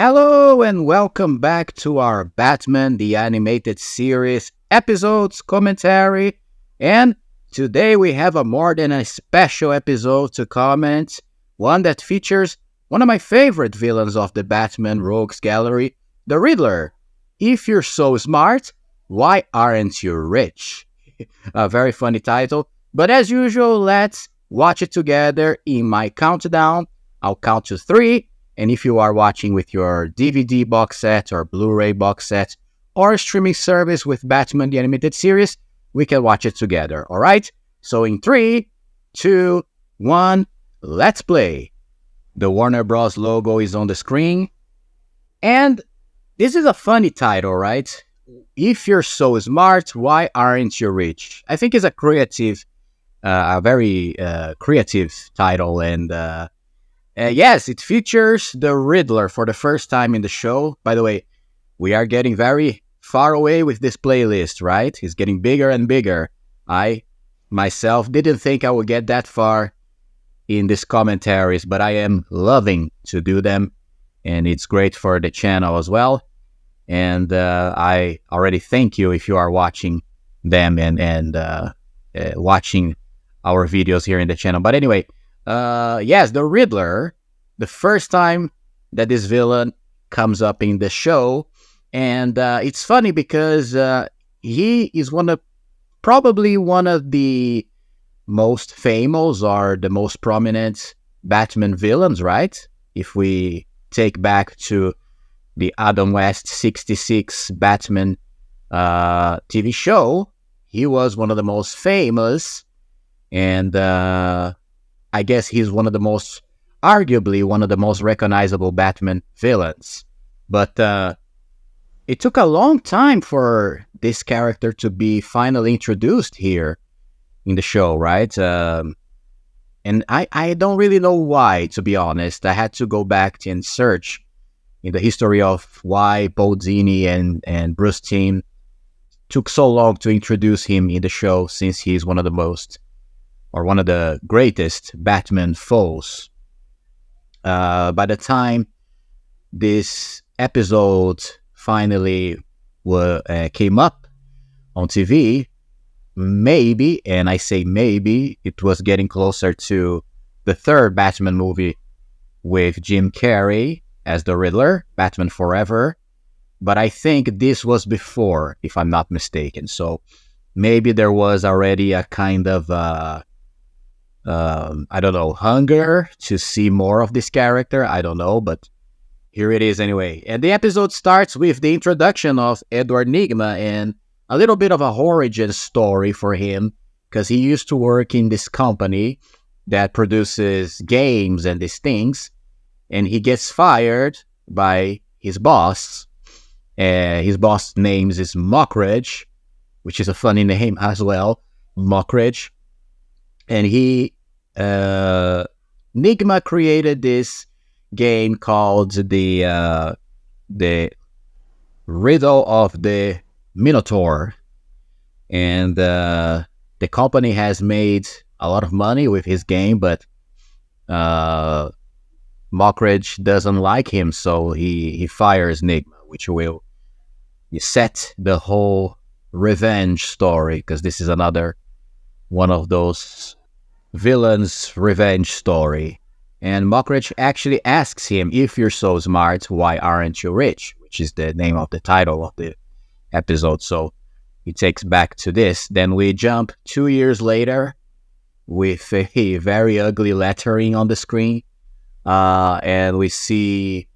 Hello and welcome back to our Batman the Animated Series episodes commentary. And today we have a more than a special episode to comment, one that features one of my favorite villains of the Batman Rogues Gallery, the Riddler. If you're so smart, why aren't you rich? A very funny title, but as usual, let's watch it together in my countdown. I'll count to three. And if you are watching with your DVD box set or Blu-ray box set or streaming service with Batman the Animated Series, we can watch it together, all right? So in 3, 2, 1, let's play. The Warner Bros. Logo is on the screen. And this is a funny title, right? If you're so smart, why aren't you rich? I think it's a very creative title, and yes, it features the Riddler for the first time in the show. By the way, we are getting very far away with this playlist, right? It's getting bigger and bigger. I, myself, didn't think I would get that far in these commentaries, but I am loving to do them, and it's great for the channel as well. And I already thank you if you are watching them and watching our videos here in the channel. But anyway, yes, the Riddler, the first time that this villain comes up in the show, and it's funny because he is probably one of the most famous or the most prominent Batman villains, right? If we take back to the Adam West 66 Batman TV show, he was one of the most famous, and I guess he's arguably one of the most recognizable Batman villains. But it took a long time for this character to be finally introduced here in the show, right? And I don't really know why, to be honest. I had to go back and search in the history of why Paul Dini and Bruce Timm took so long to introduce him in the show, since he's one of the greatest Batman foes. By the time this episode finally came up on TV, maybe, and I say maybe, it was getting closer to the third Batman movie with Jim Carrey as the Riddler, Batman Forever. But I think this was before, if I'm not mistaken. So maybe there was already a kind of I don't know, hunger to see more of this character. I don't know, but here it is anyway. And the episode starts with the introduction of Edward Nygma and a little bit of a origin story for him, because he used to work in this company that produces games and these things, and he gets fired by his boss. His boss' name is Mockridge, which is a funny name as well, Mockridge. And Nygma created this game called the Riddle of the Minotaur, and the company has made a lot of money with his game, but Mockridge doesn't like him, so he fires Nygma, which will set the whole revenge story, because this is another one of those villain's revenge story. And Mockridge actually asks him, if you're so smart, why aren't you rich? Which is the name of the title of the episode. So he takes back to this. Then we jump 2 years later with a very ugly lettering on the screen. And we see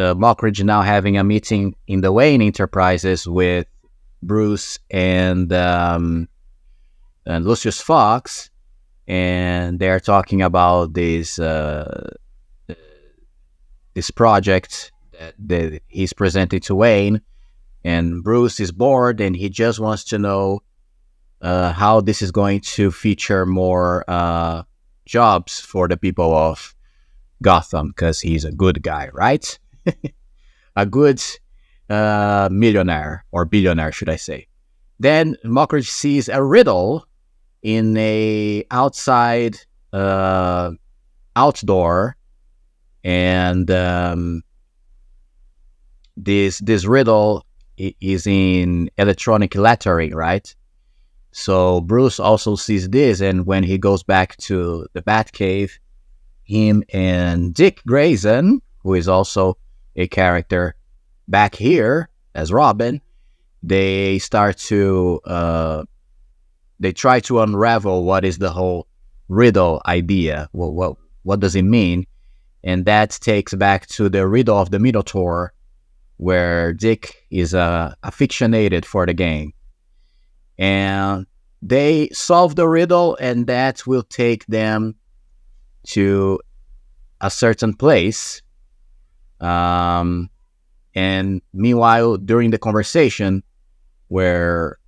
Mockridge now having a meeting in the Wayne Enterprises with Bruce and Lucius Fox, and they're talking about this project that he's presenting to Wayne, and Bruce is bored and he just wants to know how this is going to feature more jobs for the people of Gotham, because he's a good guy, right? A good millionaire, or billionaire, should I say. Then Mockridge sees a riddle in a outdoor, and this riddle is in electronic lettering, right? So Bruce also sees this, and when he goes back to the Batcave, him and Dick Grayson, who is also a character back here as Robin, they start to they try to unravel what is the whole riddle idea. What does it mean? And that takes back to the riddle of the Minotaur, where Dick is aficionated for the game. And they solve the riddle, and that will take them to a certain place. And meanwhile, during the conversation where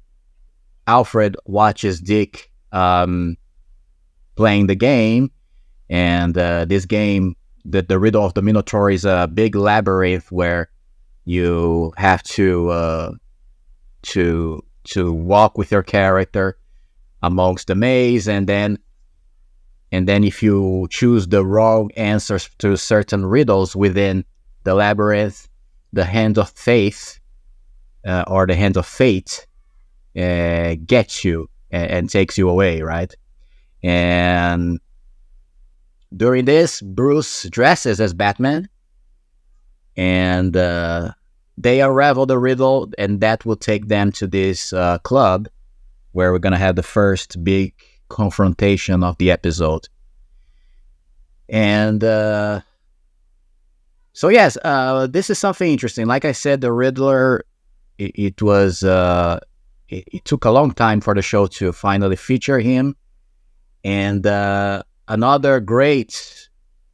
Alfred watches Dick playing the game, and this game, the riddle of the Minotaur, is a big labyrinth where you have to walk with your character amongst the maze, and then if you choose the wrong answers to certain riddles within the labyrinth, the hand of faith or the hand of fate gets you and takes you away, right? And during this, Bruce dresses as Batman, and they unravel the riddle, and that will take them to this club where we're going to have the first big confrontation of the episode. And so yes, this is something interesting. Like I said, the Riddler, it took a long time for the show to finally feature him. And another great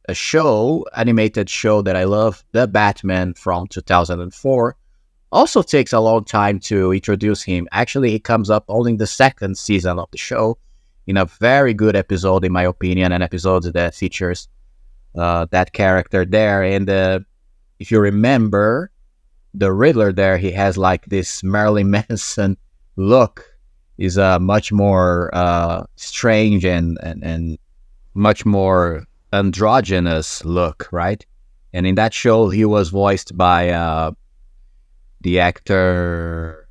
animated show that I love, The Batman from 2004, also takes a long time to introduce him. Actually, he comes up only in the second season of the show, in a very good episode, in my opinion, an episode that features that character there. And if you remember, the Riddler there, he has like this Marilyn Manson look. Is a much more strange and much more androgynous look, right? And in that show, he was voiced by the actor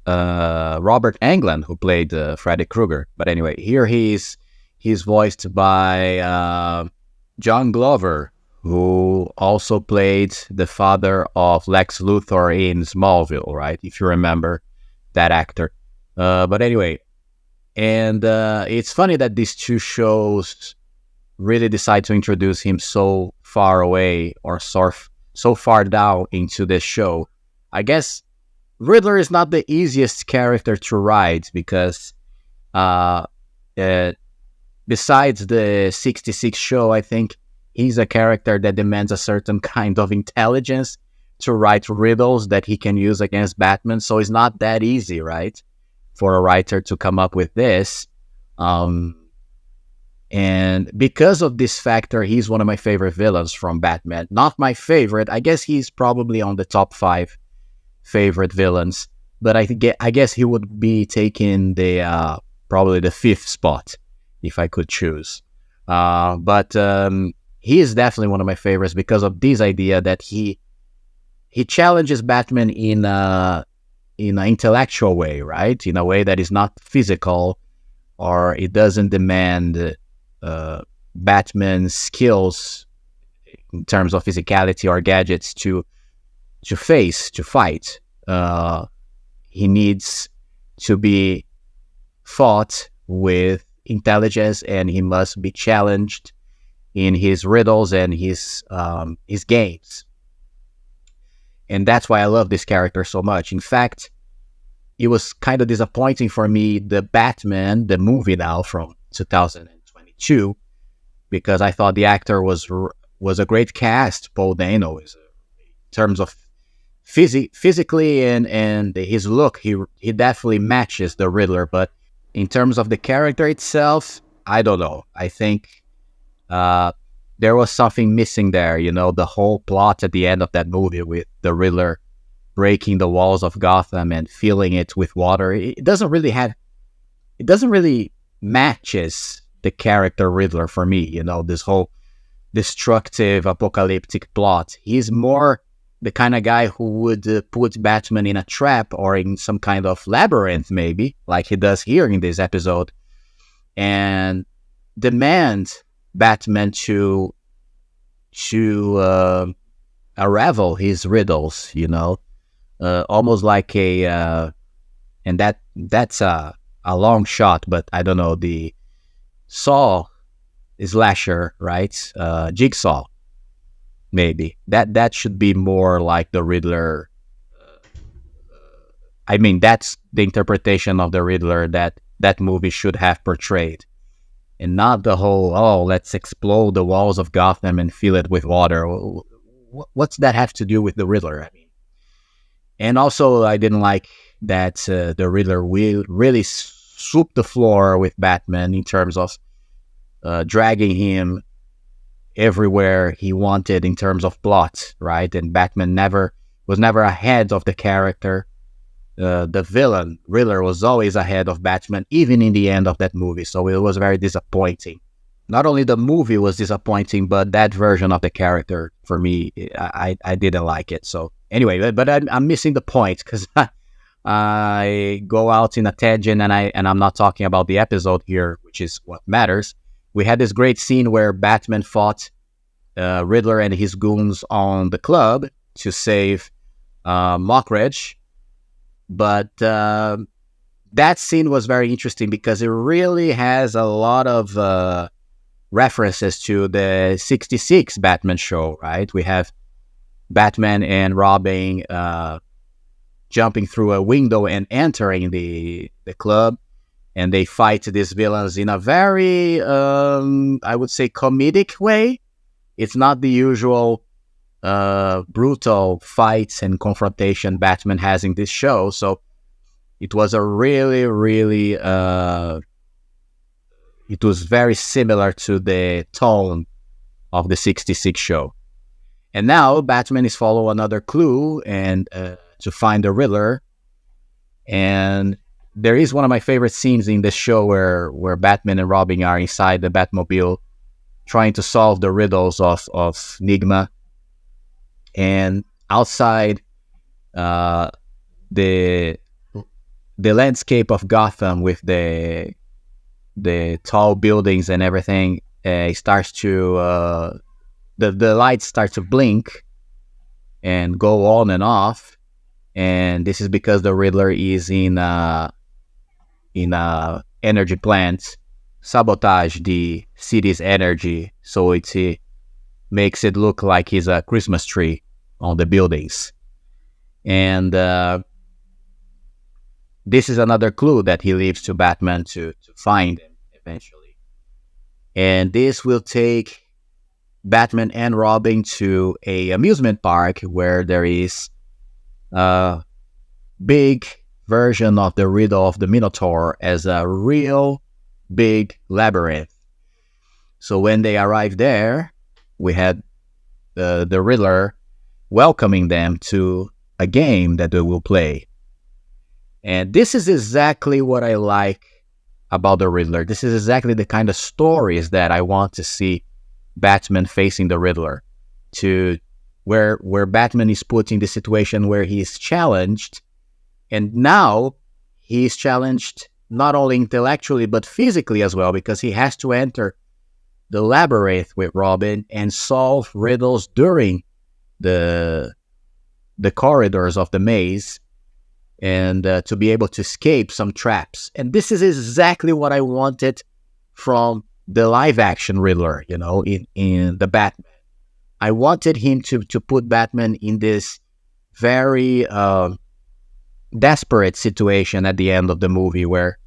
Robert Englund, who played Freddy Krueger. But anyway, here he's voiced by John Glover, who also played the father of Lex Luthor in Smallville, right? If you remember that actor. But anyway, and it's funny that these two shows really decide to introduce him so far away or so far down into this show. I guess Riddler is not the easiest character to write because besides the 66 show, I think he's a character that demands a certain kind of intelligence to write riddles that he can use against Batman. So it's not that easy, right, for a writer to come up with this. And because of this factor, he's one of my favorite villains from Batman. Not my favorite. I guess he's probably on the top 5 favorite villains. But I guess he would be taking the probably the 5th spot if I could choose. But he is definitely one of my favorites because of this idea that he challenges Batman in an intellectual way, right? In a way that is not physical, or it doesn't demand Batman's skills in terms of physicality or gadgets to fight. He needs to be fought with intelligence, and he must be challenged in his riddles and his games. And that's why I love this character so much. In fact, it was kind of disappointing for me, the Batman, the movie now from 2022, because I thought the actor was a great cast. Paul Dano is, in terms of physically and his look, he definitely matches the Riddler. But in terms of the character itself, I don't know. I think there was something missing there. You know, the whole plot at the end of that movie with the Riddler breaking the walls of Gotham and filling it with water. It doesn't really matches the character Riddler for me. You know, this whole destructive, apocalyptic plot. He's more the kind of guy who would put Batman in a trap or in some kind of labyrinth, maybe, like he does here in this episode, and demand Batman to unravel his riddles, almost like and that's a long shot, but I don't know, the Saw slasher, right? Jigsaw, maybe that should be more like the Riddler. I mean, that's the interpretation of the Riddler that movie should have portrayed, and not the whole, oh, let's explode the walls of Gotham and fill it with water. What's that have to do with the Riddler? I mean, and also I didn't like that the Riddler will really swoop the floor with Batman in terms of dragging him everywhere he wanted in terms of plot, right? And Batman was never ahead of the character. The villain, Riddler, was always ahead of Batman, even in the end of that movie. So it was very disappointing. Not only the movie was disappointing, but that version of the character, for me, I didn't like it. So anyway, but I'm missing the point because I go out in a tangent and I'm not talking about the episode here, which is what matters. We had this great scene where Batman fought Riddler and his goons on the club to save Mockridge. But that scene was very interesting because it really has a lot of references to the 66 Batman show, right? We have Batman and Robin jumping through a window and entering the club. And they fight these villains in a very, I would say, comedic way. It's not the usual brutal fights and confrontation Batman has in this show. So it was a really, really, it was very similar to the tone of the 66 show. And now Batman is following another clue and to find the Riddler. And there is one of my favorite scenes in this show where Batman and Robin are inside the Batmobile trying to solve the riddles of Nigma. And outside the landscape of Gotham with the tall buildings and everything starts to the lights start to blink and go on and off. And this is because the Riddler is in a energy plant, sabotage the city's energy, so it makes it look like he's a Christmas tree on the buildings. And this is another clue that he leaves to Batman to find him eventually. And this will take Batman and Robin to a amusement park where there is a big version of the riddle of the Minotaur as a real big labyrinth. So when they arrive there, we had the Riddler welcoming them to a game that they will play. And this is exactly what I like about the Riddler. This is exactly the kind of stories that I want to see Batman facing the Riddler, to where Batman is put in the situation where he is challenged. And now he is challenged not only intellectually, but physically as well, because he has to enter the labyrinth with Robin and solve riddles during the corridors of the maze, and to be able to escape some traps. And this is exactly what I wanted from the live-action Riddler, in the Batman. I wanted him to put Batman in this very desperate situation at the end of the movie where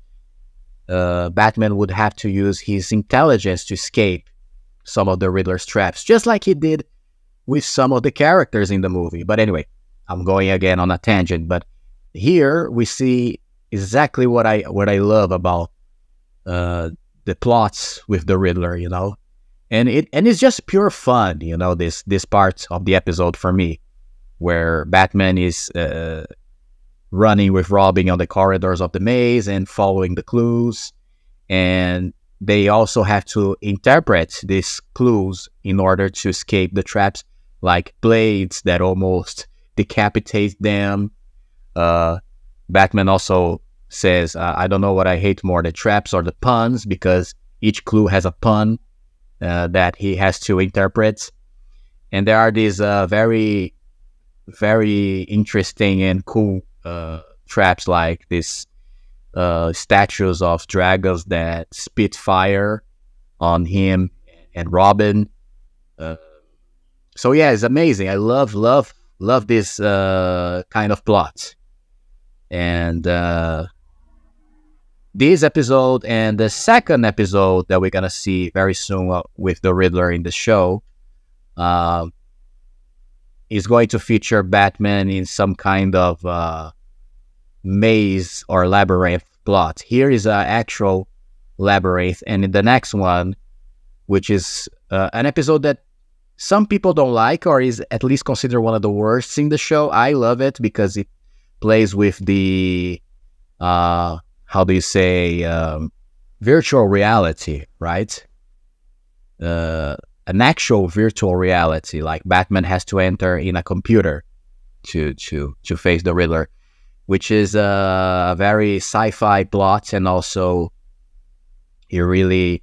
Batman would have to use his intelligence to escape some of the Riddler's traps, just like he did with some of the characters in the movie. But anyway, I'm going again on a tangent, but here we see exactly what I love about the plots with the Riddler, and it's just pure fun, this part of the episode for me, where Batman is running with Robin on the corridors of the maze and following the clues, and they also have to interpret these clues in order to escape the traps, like blades that almost decapitates them. Batman also says, I don't know what I hate more, the traps or the puns, because each clue has a pun that he has to interpret. And there are these very, very interesting and cool traps, like these statues of dragons that spit fire on him and Robin. So yeah, it's amazing. I love this kind of plot. And this episode and the second episode that we're gonna see very soon with the Riddler in the show is going to feature Batman in some kind of maze or labyrinth plot. Here is an actual labyrinth, and in the next one, which is an episode that some people don't like, or is at least considered one of the worst in the show. I love it because it plays with the how do you say, virtual reality, right? An actual virtual reality, like Batman has to enter in a computer to face the Riddler, which is a very sci-fi plot, and also it really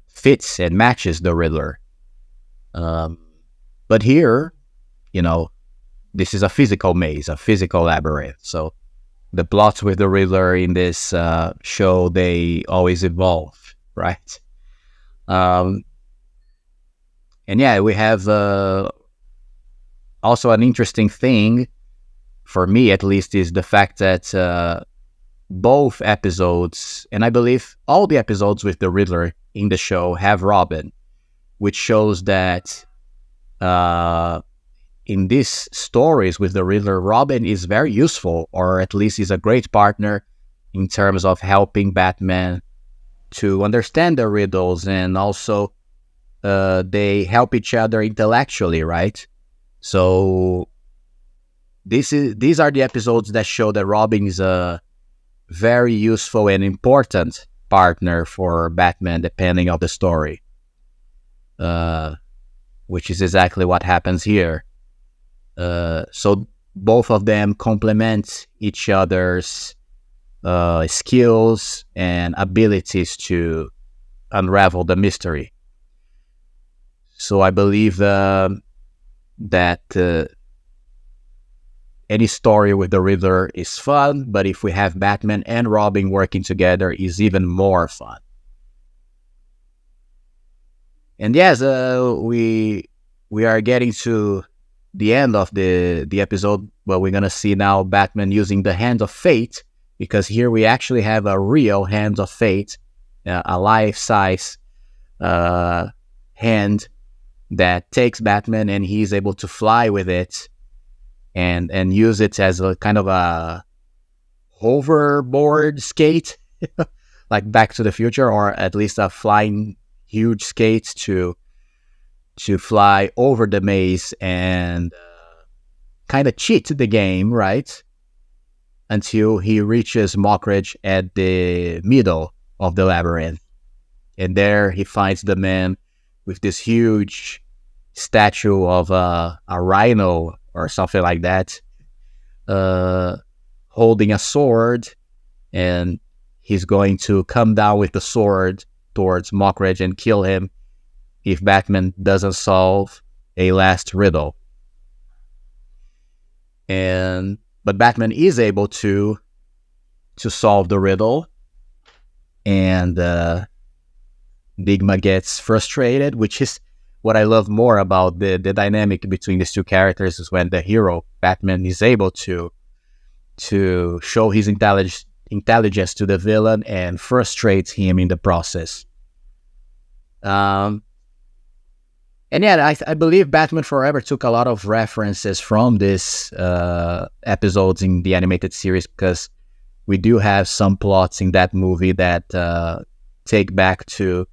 fits and matches the Riddler. But here, this is a physical maze, a physical labyrinth. So the plots with the Riddler in this show, they always evolve, right? And yeah, we have also an interesting thing, for me at least, is the fact that both episodes, and I believe all the episodes with the Riddler in the show, have Robin, which shows that in these stories with the Riddler, Robin is very useful, or at least is a great partner in terms of helping Batman to understand the riddles, and also they help each other intellectually, right? So these are the episodes that show that Robin is a very useful and important partner for Batman, depending on the story, which is exactly what happens here. So both of them complement each other's skills and abilities to unravel the mystery. So I believe that any story with the Riddler is fun, but if we have Batman and Robin working together, is even more fun. And yes, we are getting to the end of the episode, but we're gonna see now Batman using the Hand of Fate, because here we actually have a real Hand of Fate, a life-size hand that takes Batman, and he's able to fly with it and use it as a kind of a hoverboard skate, like Back to the Future, or at least a flying huge skate to fly over the maze and kind of cheat the game, right? Until he reaches Mockridge at the middle of the labyrinth. And there he finds the man with this huge statue of a rhino or something like that, holding a sword, and he's going to come down with the sword towards Mockridge and kill him if Batman doesn't solve a last riddle. But Batman is able to solve the riddle, and Enigma gets frustrated, which is what I love more about the dynamic between these two characters, is when the hero, Batman, is able to show his intelligence to the villain and frustrates him in the process. And yeah, I believe Batman Forever took a lot of references from these episodes in the animated series, because we do have some plots in that movie that take back to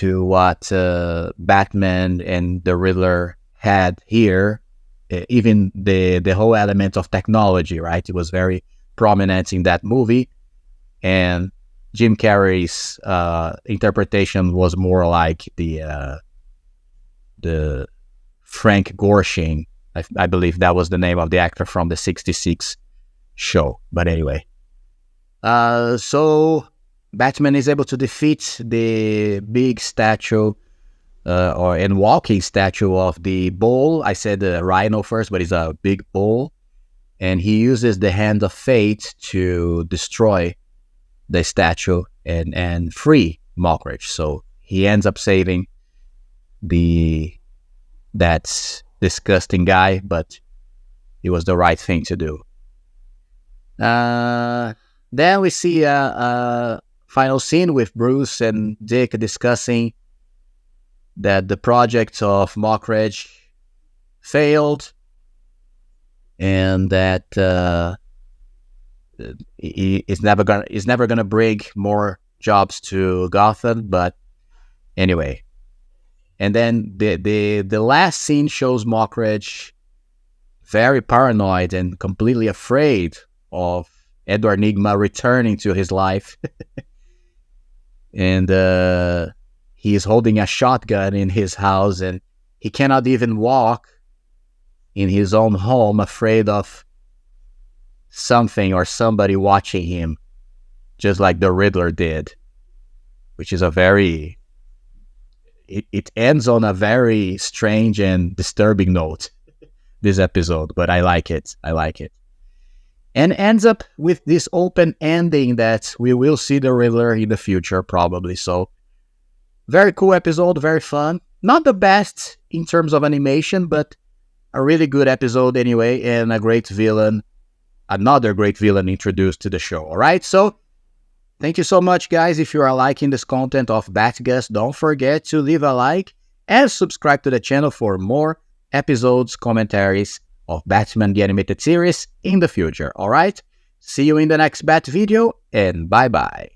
what Batman and the Riddler had here. Even the whole element of technology, right? It was very prominent in that movie, and Jim Carrey's interpretation was more like the Frank Gorshin I believe that was the name of the actor from the 66 show. But anyway. So Batman is able to defeat the big statue and walking statue of the bull. I said the rhino first, but it's a big bull. And he uses the hand of fate to destroy the statue and free Mockridge. So he ends up saving that disgusting guy, but it was the right thing to do. Then we see a final scene with Bruce and Dick discussing that the project of Mockridge failed and that it's never gonna bring more jobs to Gotham. But anyway, and then the last scene shows Mockridge very paranoid and completely afraid of Edward Nygma returning to his life. And he is holding a shotgun in his house, and he cannot even walk in his own home, afraid of something or somebody watching him, just like the Riddler did, which is it ends on a very strange and disturbing note, this episode, but I like it. And ends up with this open ending that we will see the Riddler in the future, probably. So, very cool episode, very fun. Not the best in terms of animation, but a really good episode anyway, and a great villain, another great villain introduced to the show, alright? So, thank you so much, guys. If you are liking this content of BATGUS, don't forget to leave a like and subscribe to the channel for more episodes, commentaries of Batman the Animated Series in the future, alright? See you in the next Bat video, and bye-bye.